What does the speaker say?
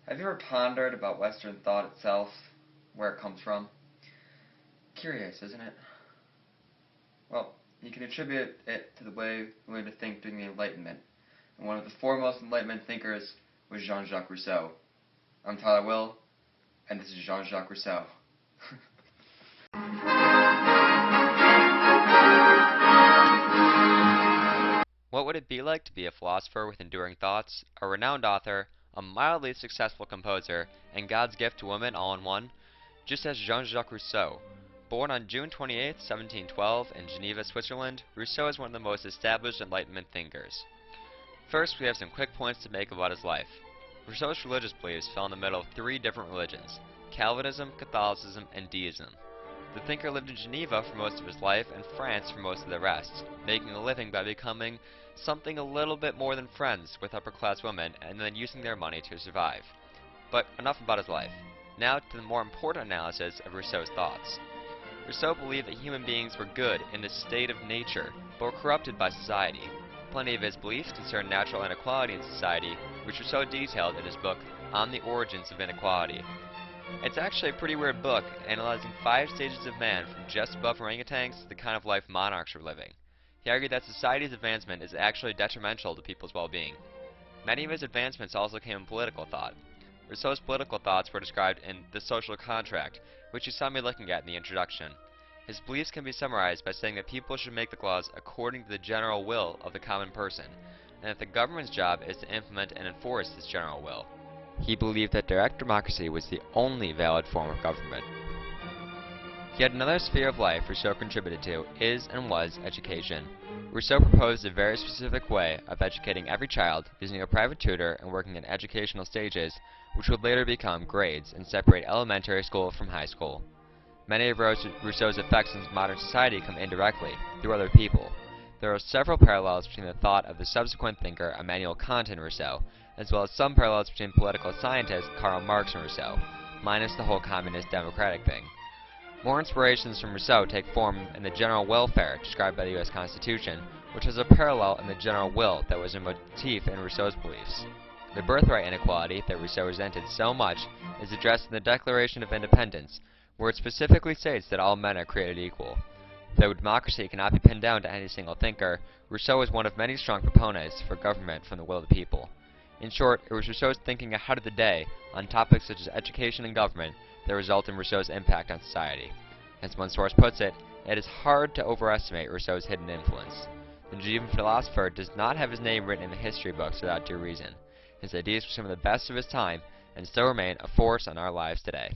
Have you ever pondered about Western thought itself, where it comes from? Curious, isn't it? Well, you can attribute it to the way we learned to think during the Enlightenment, and one of the foremost Enlightenment thinkers was Jean-Jacques Rousseau. I'm Tyler Will, and this is Jean-Jacques Rousseau. What would it be like to be a philosopher with enduring thoughts, a renowned author, a mildly successful composer, and God's gift to women all in one? Just as Jean-Jacques Rousseau. Born on June 28, 1712, in Geneva, Switzerland, Rousseau is one of the most established Enlightenment thinkers. First, we have some quick points to make about his life. Rousseau's religious beliefs fell in the middle of three different religions: Calvinism, Catholicism, and Deism. The thinker lived in Geneva for most of his life and France for most of the rest, making a living by becoming something a little bit more than friends with upper-class women and then using their money to survive. But enough about his life. Now to the more important analysis of Rousseau's thoughts. Rousseau believed that human beings were good in the state of nature, but were corrupted by society. Plenty of his beliefs concern natural inequality in society, which Rousseau detailed in his book On the Origins of Inequality. It's actually a pretty weird book, analyzing 5 stages of man from just above orangutans to the kind of life monarchs were living. He argued that society's advancement is actually detrimental to people's well-being. Many of his advancements also came in political thought. Rousseau's political thoughts were described in The Social Contract, which you saw me looking at in the introduction. His beliefs can be summarized by saying that people should make the laws according to the general will of the common person, and that the government's job is to implement and enforce this general will. He believed that direct democracy was the only valid form of government. Yet another sphere of life Rousseau contributed to is and was education. Rousseau proposed a very specific way of educating every child using a private tutor and working in educational stages, which would later become grades and separate elementary school from high school. Many of Rousseau's effects on modern society come indirectly, through other people. There are several parallels between the thought of the subsequent thinker Immanuel Kant and Rousseau, as well as some parallels between political scientist Karl Marx and Rousseau, minus the whole communist democratic thing. More inspirations from Rousseau take form in the general welfare described by the U.S. Constitution, which has a parallel in the general will that was a motif in Rousseau's beliefs. The birthright inequality that Rousseau resented so much is addressed in the Declaration of Independence, where it specifically states that all men are created equal. Though democracy cannot be pinned down to any single thinker, Rousseau was one of many strong proponents for government from the will of the people. In short, it was Rousseau's thinking ahead of the day on topics such as education and government that result in Rousseau's impact on society. As one source puts it, it is hard to overestimate Rousseau's hidden influence. The Genevan philosopher does not have his name written in the history books without due reason. His ideas were some of the best of his time and still remain a force in our lives today.